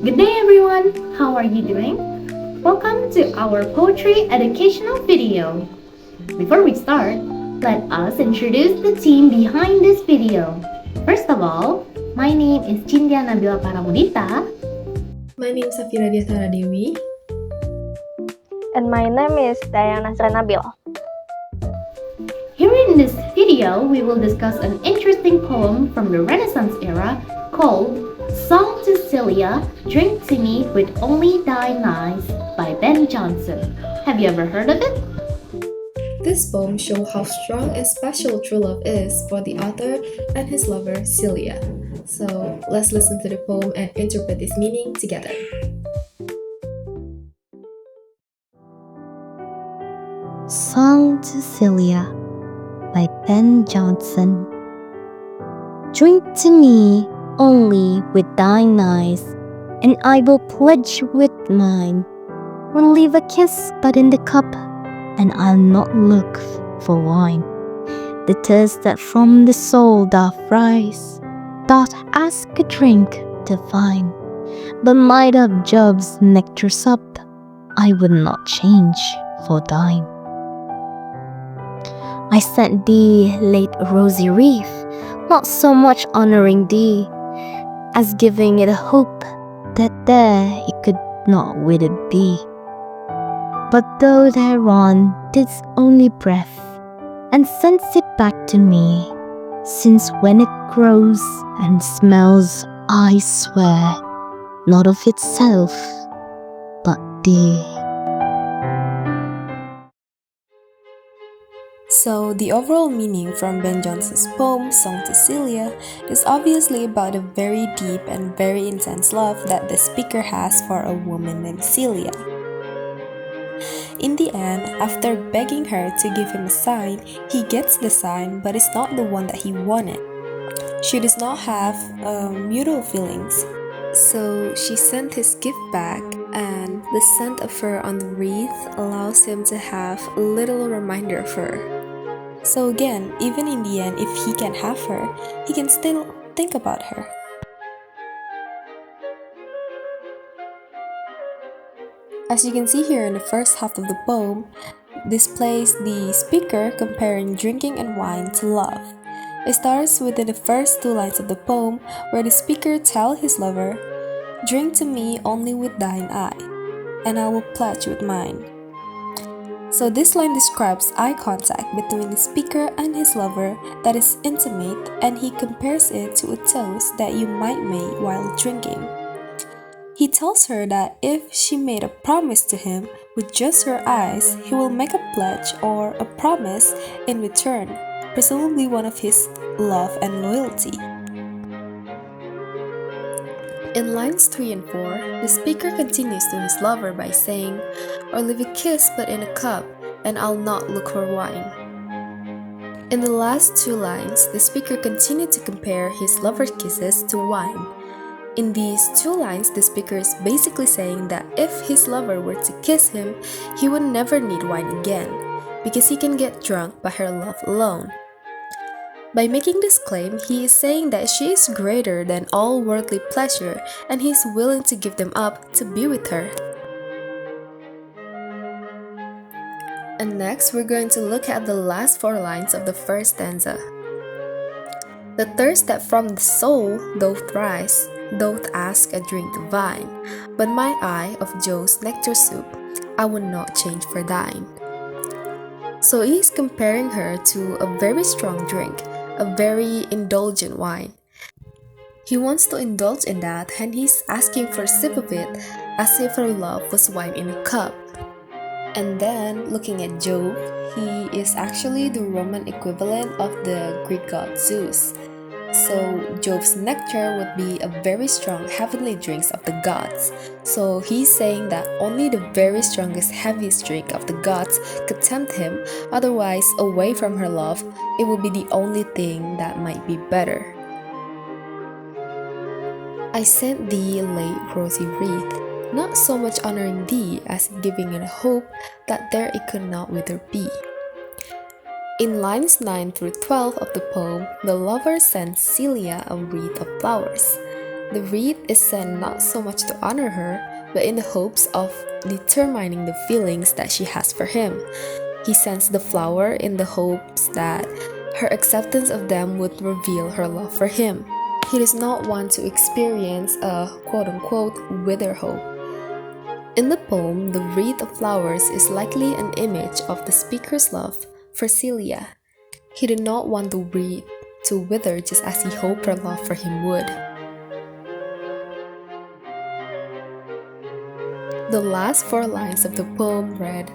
Good day everyone! How are you doing? Welcome to our poetry educational video. Before we start, let us introduce the team behind this video. First of all, my name is Cintya Nabila Paramudita. My name is Safira Dewi. And my name is Dayang Nabyl. Here in this video, we will discuss an interesting poem from the Renaissance era called Song to Celia, Drink to Me with Only Thine Eyes by Jonson. Have you ever heard of it? This poem shows how strong and special true love is for the author and his lover Celia. So let's listen to the poem and interpret its meaning together. Song to Celia by Jonson. Drink to me only with thine eyes, and I will pledge with mine. Or leave a kiss but in the cup, and I'll not look for wine. The thirst that from the soul doth rise, doth ask a drink divine. But might of Jove's nectar sup, I would not change for thine. I sent thee late a rosy wreath, not so much honoring thee, as giving it a hope that there it could not with it be. But thou thereon didst only breath, and send'st it back to me, since when it grows and smells, I swear, not of itself, but thee. So the overall meaning from Ben Jonson's poem Song to Celia is obviously about a very deep and very intense love that the speaker has for a woman named Celia. In the end, after begging her to give him a sign, he gets the sign, but it's not the one that he wanted. She does not have mutual feelings, so she sent his gift back, and the scent of her on the wreath allows him to have a little reminder of her. So again, even in the end, if he can't have her, he can still think about her. As you can see here in the first half of the poem, displays the speaker comparing drinking and wine to love. It starts within the first two lines of the poem, where the speaker tells his lover, "Drink to me only with thine eye, and I will pledge with mine." So this line describes eye contact between the speaker and his lover that is intimate, and he compares it to a toast that you might make while drinking. He tells her that if she made a promise to him with just her eyes, he will make a pledge or a promise in return, presumably one of his love and loyalty. In lines 3 and 4, the speaker continues to his lover by saying, "Or leave a kiss but in a cup, and I'll not look for wine." In the last two lines, the speaker continued to compare his lover's kisses to wine. In these two lines, the speaker is basically saying that if his lover were to kiss him, he would never need wine again, because he can get drunk by her love alone. By making this claim, he is saying that she is greater than all worldly pleasure, and he is willing to give them up to be with her. And next, we're going to look at the last four lines of the first stanza. "The thirst that from the soul doth rise, doth ask a drink divine, but my eye of Jove's nectar soup I would not change for thine." So he is comparing her to a very strong drink, a very indulgent wine. He wants to indulge in that, and he's asking for a sip of it as if her love was wine in a cup. And then, looking at Jove, he is actually the Roman equivalent of the Greek god Zeus. So Jove's nectar would be a very strong heavenly drinks of the gods. So he's saying that only the very strongest, heaviest drink of the gods could tempt him, otherwise away from her love, it would be the only thing that might be better. "I sent thee a late rosy wreath, not so much honoring thee as giving it a hope that there it could not with her be." In lines 9 through 12 of the poem, the lover sends Celia a wreath of flowers. The wreath is sent not so much to honor her, but in the hopes of determining the feelings that she has for him. He sends the flower in the hopes that her acceptance of them would reveal her love for him. He does not want to experience a quote-unquote wither hope. In the poem, the wreath of flowers is likely an image of the speaker's love for Celia. He did not want the wreath to wither just as he hoped her love for him would. The last 4 lines of the poem read,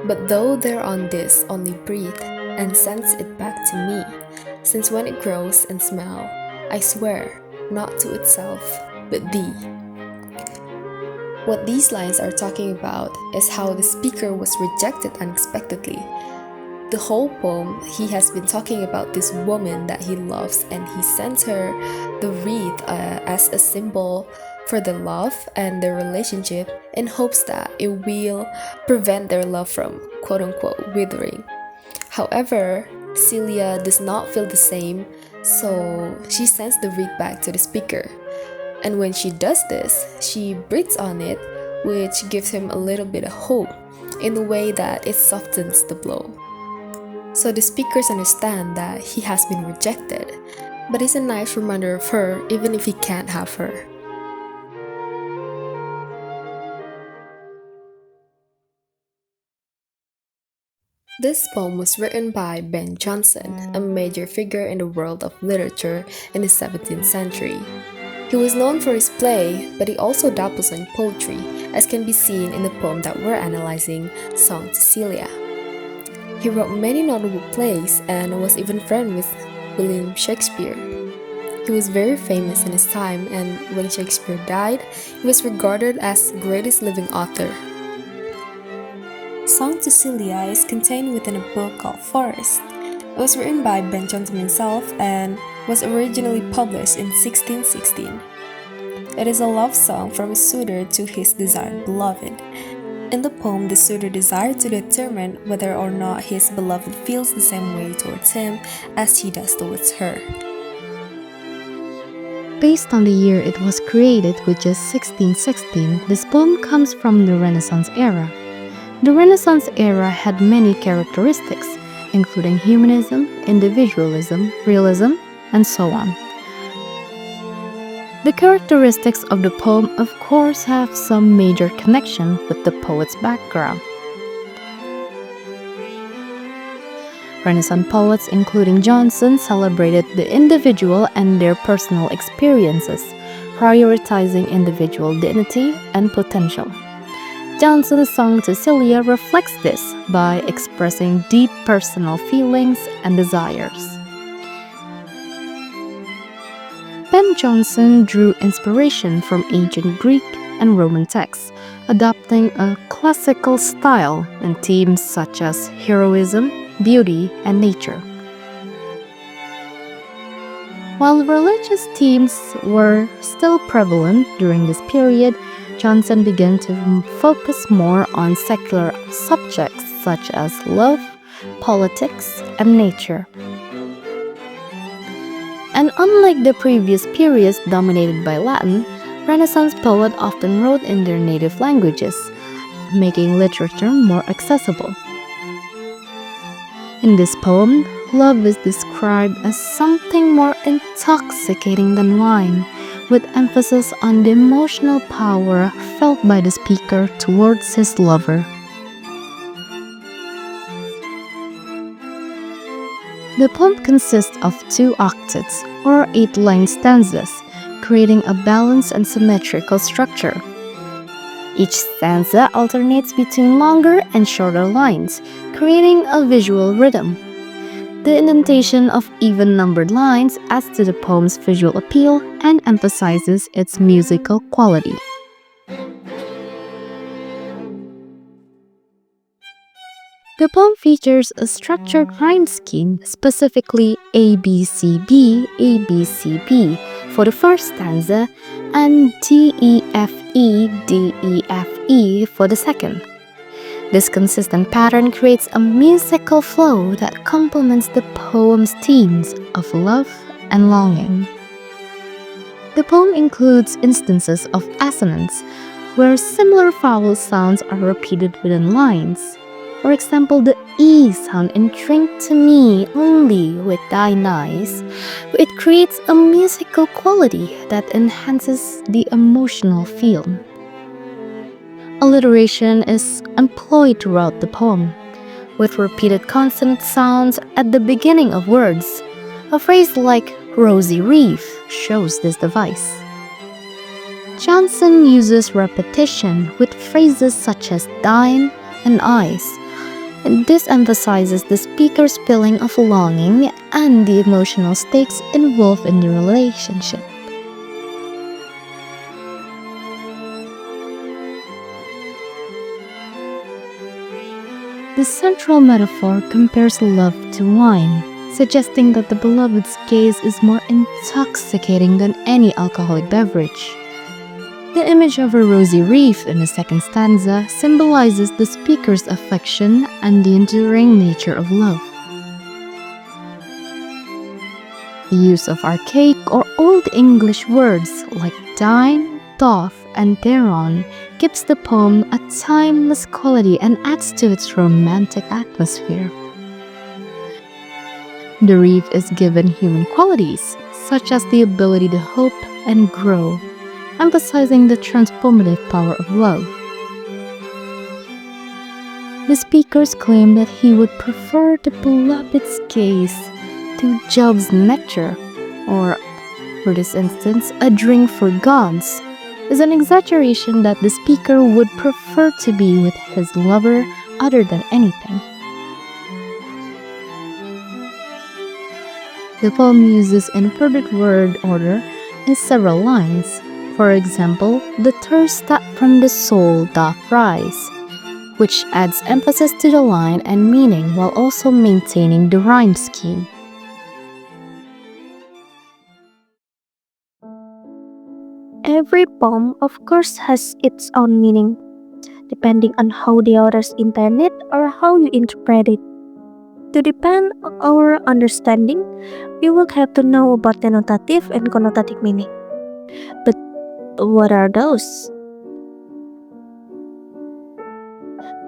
"But though there on this only breathe, and sends it back to me, since when it grows and smell, I swear, not to itself, but thee." What these lines are talking about is how the speaker was rejected unexpectedly. The whole poem, he has been talking about this woman that he loves, and he sends her the wreath as a symbol for the love and the relationship in hopes that it will prevent their love from quote-unquote withering. However, Celia does not feel the same, so she sends the wreath back to the speaker. And when she does this, she breathes on it, which gives him a little bit of hope in a way that it softens the blow. So the speakers understand that he has been rejected, but it's a nice reminder of her even if he can't have her. This poem was written by Ben Jonson, a major figure in the world of literature in the 17th century. He was known for his play, but he also dabbles in poetry, as can be seen in the poem that we're analyzing, Song to Celia. He wrote many notable plays and was even friends with William Shakespeare. He was very famous in his time, and when Shakespeare died, he was regarded as the greatest living author. Song to Celia is contained within a book called Forest. It was written by Ben Jonson himself and was originally published in 1616. It is a love song from a suitor to his desired beloved. In the poem, the suitor desired to determine whether or not his beloved feels the same way towards him as he does towards her. Based on the year it was created, which is 1616, this poem comes from the Renaissance era. The Renaissance era had many characteristics, including humanism, individualism, realism, and so on. The characteristics of the poem, of course, have some major connection with the poet's background. Renaissance poets, including Jonson, celebrated the individual and their personal experiences, prioritizing individual dignity and potential. Jonson's Song to Celia reflects this by expressing deep personal feelings and desires. Ben Jonson drew inspiration from ancient Greek and Roman texts, adopting a classical style in themes such as heroism, beauty, and nature. While religious themes were still prevalent during this period, Jonson began to focus more on secular subjects such as love, politics, and nature. And unlike the previous periods dominated by Latin, Renaissance poets often wrote in their native languages, making literature more accessible. In this poem, love is described as something more intoxicating than wine, with emphasis on the emotional power felt by the speaker towards his lover. The poem consists of 2 octets, or 8-line stanzas, creating a balanced and symmetrical structure. Each stanza alternates between longer and shorter lines, creating a visual rhythm. The indentation of even-numbered lines adds to the poem's visual appeal and emphasizes its musical quality. The poem features a structured rhyme scheme, specifically ABCB, ABCB for the first stanza and DEFE, DEFE for the second. This consistent pattern creates a musical flow that complements the poem's themes of love and longing. The poem includes instances of assonance, where similar vowel sounds are repeated within lines. For example, the E sound in Drink to Me Only with Thine Eyes. It creates a musical quality that enhances the emotional feel. Alliteration is employed throughout the poem, with repeated consonant sounds at the beginning of words. A phrase like rosy reef shows this device. Jonson uses repetition with phrases such as thine and eyes, and this emphasizes the speaker's feeling of longing and the emotional stakes involved in the relationship. The central metaphor compares love to wine, suggesting that the beloved's gaze is more intoxicating than any alcoholic beverage. The image of a rosy reef in the second stanza symbolizes the speaker's affection and the enduring nature of love. The use of archaic or Old English words like dine, doth, and theron gives the poem a timeless quality and adds to its romantic atmosphere. The reef is given human qualities, such as the ability to hope and grow, emphasizing the transformative power of love. The speakers claim that he would prefer the beloved's gaze to Jove's nectar, or, for this instance, a drink for gods, is an exaggeration that the speaker would prefer to be with his lover other than anything. The poem uses inverted word order in several lines. For example, the thirst that from the soul doth rise, which adds emphasis to the line and meaning while also maintaining the rhyme scheme. Every poem, of course, has its own meaning, depending on how the authors intend it or how you interpret it. To depend on our understanding, we will have to know about denotative and connotative meaning. But what are those?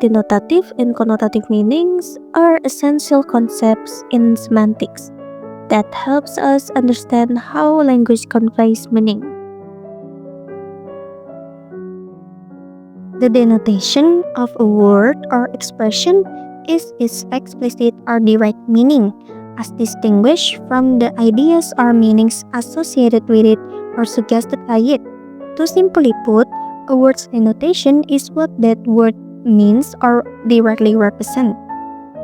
Denotative and connotative meanings are essential concepts in semantics that helps us understand how language conveys meaning. The denotation of a word or expression is its explicit or direct meaning, as distinguished from the ideas or meanings associated with it or suggested by it. To simply put, a word's denotation is what that word means or directly represents.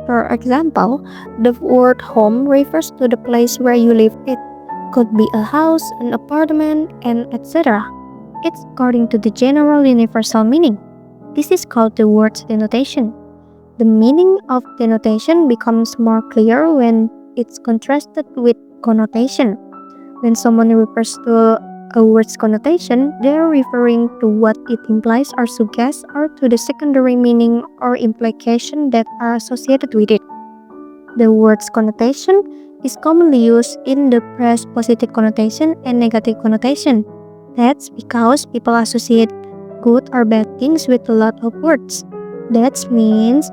For example, the word home refers to the place where you live. It could be a house, an apartment, and etc. It's according to the general universal meaning. This is called the word's denotation. The meaning of denotation becomes more clear when it's contrasted with connotation. When someone refers to a word's connotation, they're referring to what it implies or suggests or to the secondary meaning or implication that are associated with it. The word's connotation is commonly used in the phrase positive connotation and negative connotation. That's because people associate good or bad things with a lot of words. That means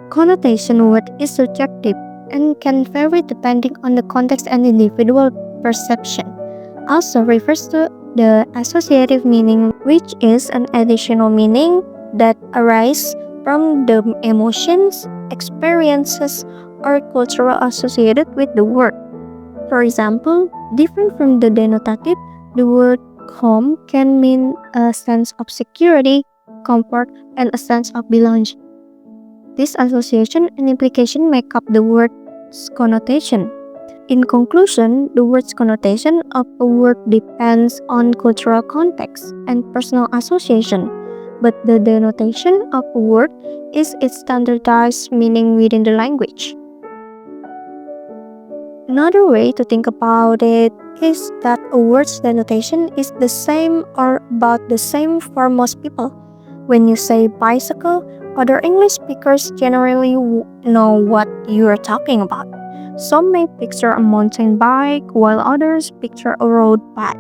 connotation word is subjective and can vary depending on the context and individual perception. Also refers to the associative meaning, which is an additional meaning that arises from the emotions, experiences, or cultural associated with the word. For example, different from the denotative, the word home can mean a sense of security, comfort, and a sense of belonging. This association and implication make up the word's connotation. In conclusion, the word's connotation of a word depends on cultural context and personal association, but the denotation of a word is its standardized meaning within the language. Another way to think about it is that a word's denotation is the same or about the same for most people. When you say bicycle, other English speakers generally know what you are talking about. Some may picture a mountain bike, while others picture a road bike.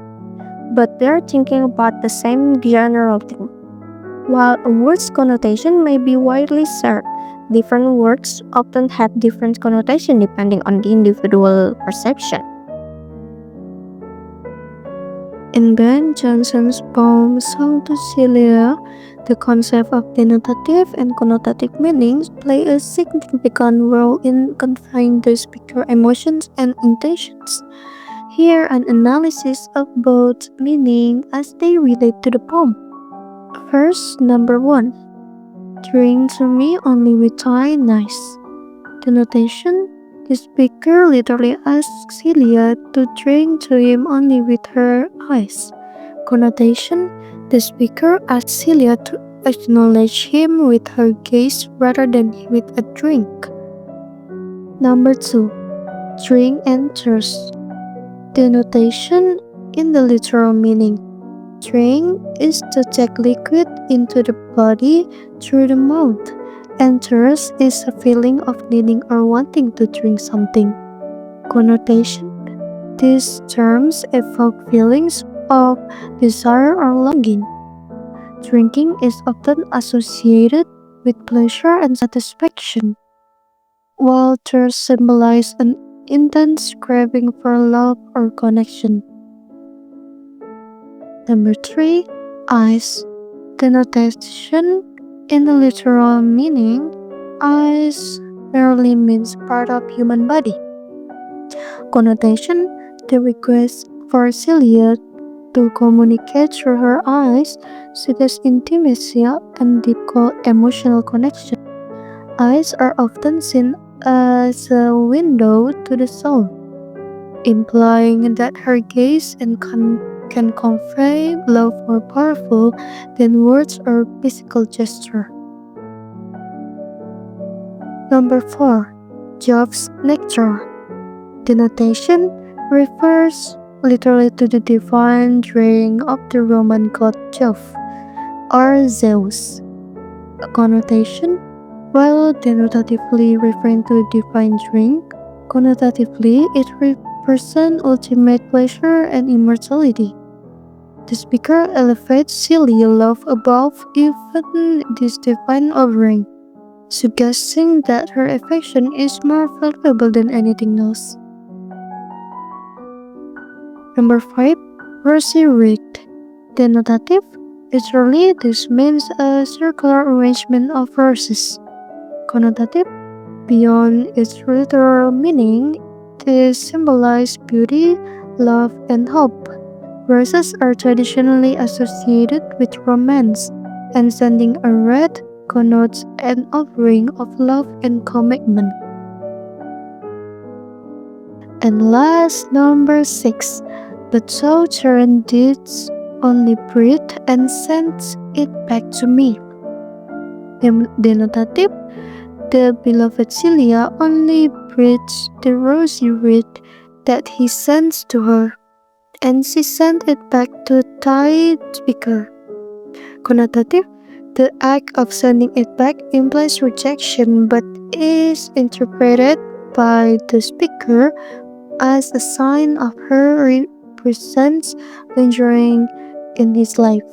but they're thinking about the same general thing. While a word's connotation may be widely shared, different words often have different connotation depending on the individual perception. In Ben Jonson's poem Song to Celia, the concept of denotative and connotative meanings play a significant role in conveying the speaker's emotions and intentions. Here, an analysis of both meaning as they relate to the poem. First, number 1. Drink to me only with thy nice. Denotation: the speaker literally asks Celia to drink to him only with her eyes. Connotation: the speaker asks Celia to acknowledge him with her gaze rather than with a drink. Number 2. Drink and thirst. Denotation in the literal meaning. Drink is to take liquid into the body through the mouth, and thirst is a feeling of needing or wanting to drink something. Connotation: these terms evoke feelings of desire or longing. Drinking is often associated with pleasure and satisfaction, while thirst symbolizes an intense craving for love or connection. Number 3. Eyes. Denotation in the literal meaning, eyes merely means part of human body. Connotation: the request for Celia to communicate through her eyes suggests intimacy and deep emotional connection. Eyes are often seen as a window to the soul, implying that her gaze can convey love more powerful than words or physical gesture. Number 4. Jove's nectar. Denotation refers literally to the divine drink of the Roman god Jove, or Zeus. A connotation: while denotatively referring to a divine drink, connotatively it represents ultimate pleasure and immortality. The speaker elevates Celia love above even this divine offering, suggesting that her affection is more valuable than anything else. Number 5. Rosy red. Denotative: literally, this means a circular arrangement of roses. Connotative: beyond its literal meaning, this symbolizes beauty, love, and hope. Roses are traditionally associated with romance, and sending a red connotes an offering of love and commitment. And last, number 6. But so Charon did only breathe and sends it back to me. Denotative: the beloved Celia only breathes the rosy red that he sends to her, and she sent it back to the speaker. Connotative: the act of sending it back implies rejection but is interpreted by the speaker as a sign of her presence lingering in his life.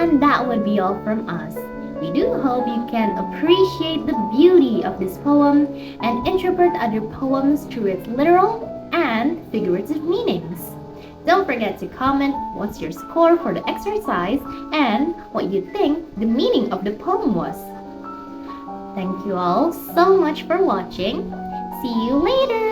And that would be all from us. We do hope you can appreciate the beauty of this poem and interpret other poems through its literal and figurative meanings. Don't forget to comment what's your score for the exercise and what you think the meaning of the poem was. Thank you all so much for watching. See you later!